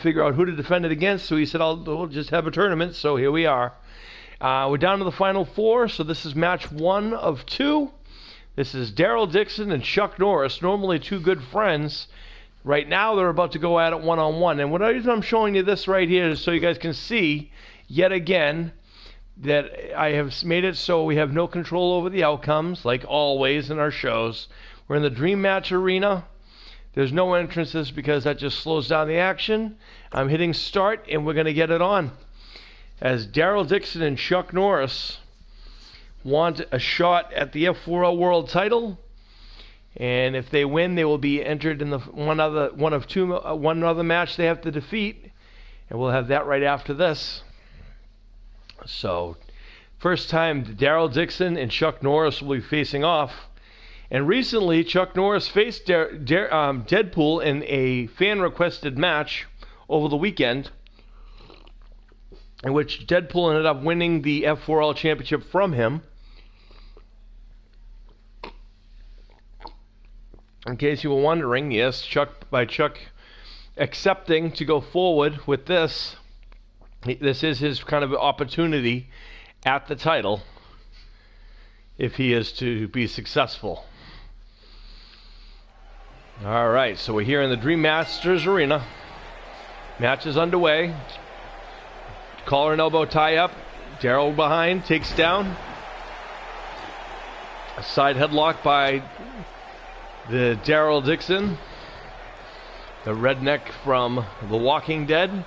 figure out who to defend it against, so he said, we'll just have a tournament, so here we are. We're down to the final four, so this is match 1 of 2. This is Daryl Dixon and Chuck Norris, normally two good friends. Right now, they're about to go at it one-on-one. And what reason I'm showing you this right here is so you guys can see, yet again, that I have made it so we have no control over the outcomes, like always in our shows. We're in the Dream Match Arena. There's no entrances because that just slows down the action. I'm hitting start, and we're going to get it on. As Daryl Dixon and Chuck Norris want a shot at the F4L World title, and if they win, they will be entered in the one other match they have to defeat, and we'll have that right after this. So, first time Daryl Dixon and Chuck Norris will be facing off. And recently, Chuck Norris faced Deadpool in a fan-requested match over the weekend, in which Deadpool ended up winning the F4L Championship from him. In case you were wondering, yes, Chuck accepting to go forward with this. This is his kind of opportunity at the title if he is to be successful. All right, so we're here in the Dream Masters Arena. Match is underway. Collar and elbow tie up. Daryl behind, takes down. A side headlock by the Daryl Dixon, the redneck from The Walking Dead.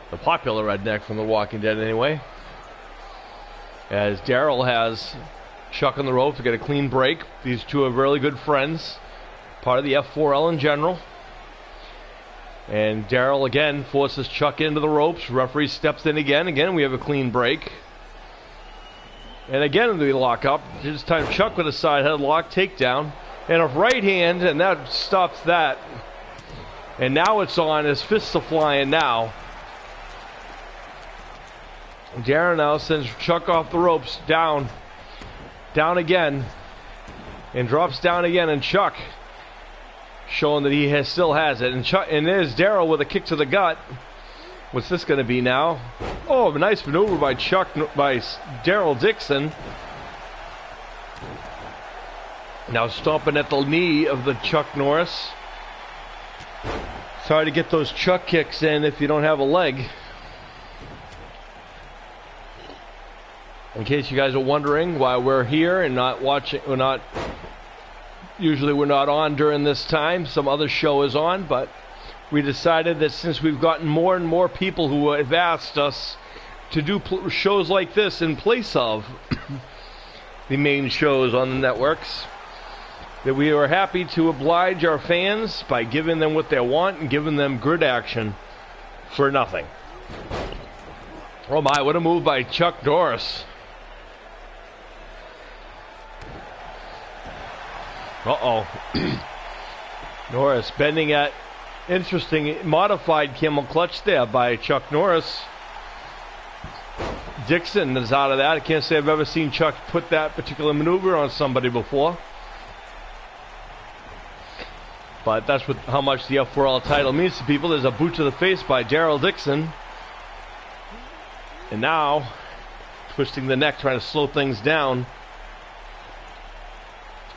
The popular redneck from The Walking Dead, anyway. As Daryl has Chuck on the rope to get a clean break. These two are really good friends. Part of the F4L in general. And Daryl again forces Chuck into the ropes. Referee steps in again. Again, we have a clean break. And again, we lock up. This time, Chuck with a side headlock, takedown. And a right hand, and that stops that. And now it's on. His fists are flying now. Daryl now sends Chuck off the ropes, down. Down again. And drops down again, and Chuck showing that he still has it. And there's Daryl with a kick to the gut. What's this going to be now? Oh, a nice maneuver by Daryl Dixon. Now stomping at the knee of the Chuck Norris. It's hard to get those Chuck kicks in if you don't have a leg. In case you guys are wondering why we're here and not watching, usually we're not on during this time. Some other show is on, but we decided that since we've gotten more and more people who have asked us to do shows like this in place of the main shows on the networks, that we are happy to oblige our fans by giving them what they want and giving them good action for nothing. Oh my, what a move by Chuck Norris. Uh-oh. Norris bending at interesting modified camel clutch there by Chuck Norris. Dixon is out of that. I can't say I've ever seen Chuck put that particular maneuver on somebody before. But that's how much the F4L title means to people. There's a boot to the face by Daryl Dixon. And now, twisting the neck, trying to slow things down.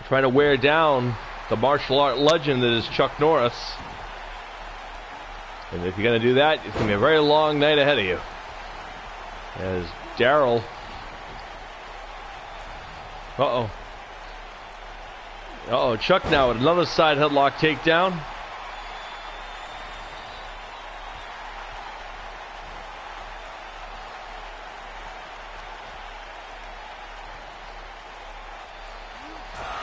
Trying to wear down the martial art legend that is Chuck Norris. And if you're going to do that, it's going to be a very long night ahead of you. As Daryl... Uh-oh. Uh-oh, Chuck now with another side headlock takedown.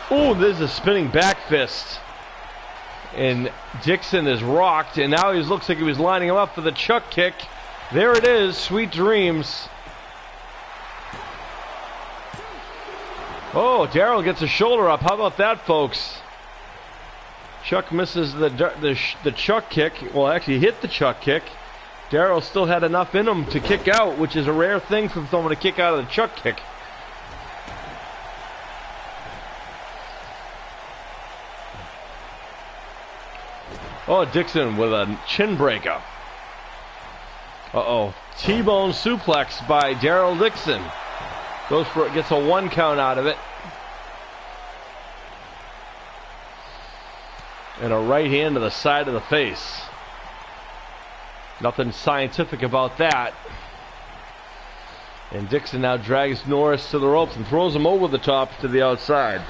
Oh, there's a spinning back fist. And Dixon is rocked, and now he looks like he was lining him up for the Chuck kick. There it is, sweet dreams. Oh, Daryl gets a shoulder up. How about that, folks? Chuck misses the Chuck kick. Well, actually, he hit the Chuck kick. Daryl still had enough in him to kick out, which is a rare thing for someone to kick out of the Chuck kick. Oh, Dixon with a chin breaker. Uh-oh. T-bone suplex by Daryl Dixon. Gets a 1 count out of it. And a right hand to the side of the face. Nothing scientific about that. And Dixon now drags Norris to the ropes and throws him over the top to the outside.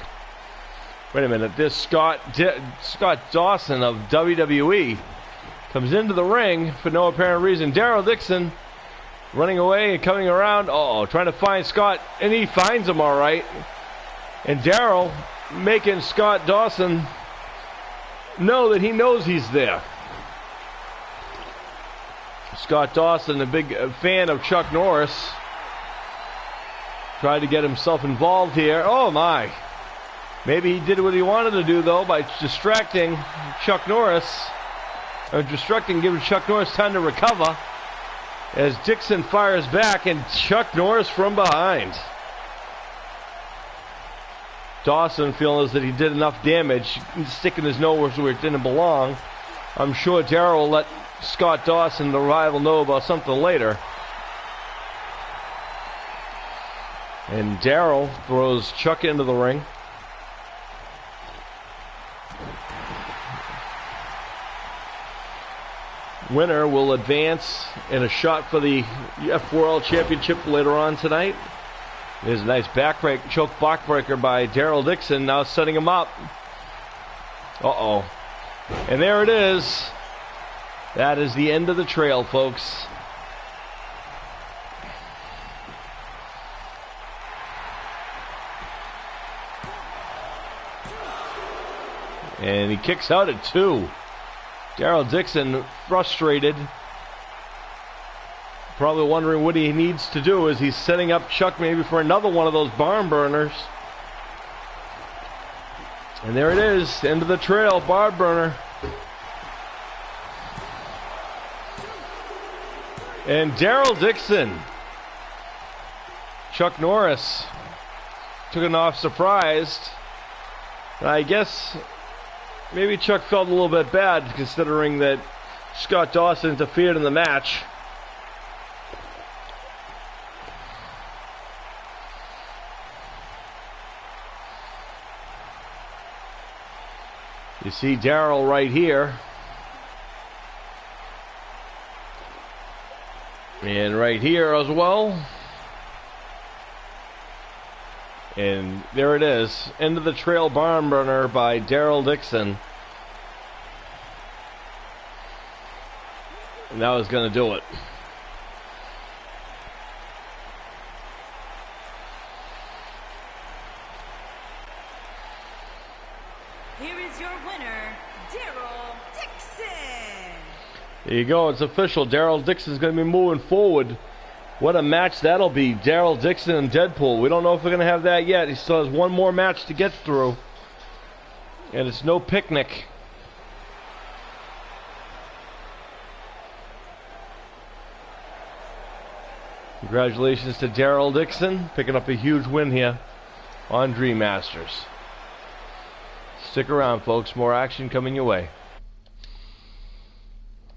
Wait a minute. This Scott Dawson of WWE comes into the ring for no apparent reason. Daryl Dixon running away and coming around. Uh-oh, trying to find Scott. And he finds him all right. And Daryl making Scott Dawson know that he knows he's there. Scott Dawson, a big fan of Chuck Norris, tried to get himself involved here. Oh my. Maybe he did what he wanted to do though by distracting Chuck Norris. Giving Chuck Norris time to recover as Dixon fires back and Chuck Norris from behind. Dawson feels that he did enough damage, sticking his nose where it didn't belong. I'm sure Daryl will let Scott Dawson, the rival, know about something later. And Daryl throws Chuck into the ring. Winner will advance in a shot for the F World Championship later on tonight. There's a nice choke backbreaker by Daryl Dixon, now setting him up. Uh-oh. And there it is. That is the end of the trail, folks. And he kicks out at 2. Daryl Dixon, frustrated, probably wondering what he needs to do as he's setting up Chuck maybe for another one of those barn burners. And there it is, end of the trail, barn burner. And Daryl Dixon, Chuck Norris, took it off surprised. And I guess maybe Chuck felt a little bit bad considering that Scott Dawson interfered in the match. You see Daryl right here. And right here as well. And there it is. End of the trail barn burner by Daryl Dixon. And that was going to do it. Here is your winner, Daryl Dixon. There you go. It's official. Daryl Dixon is going to be moving forward. What a match that'll be. Daryl Dixon and Deadpool. We don't know if we're going to have that yet. He still has one more match to get through. And it's no picnic. Congratulations to Daryl Dixon, picking up a huge win here on Dream Masters. Stick around, folks. More action coming your way.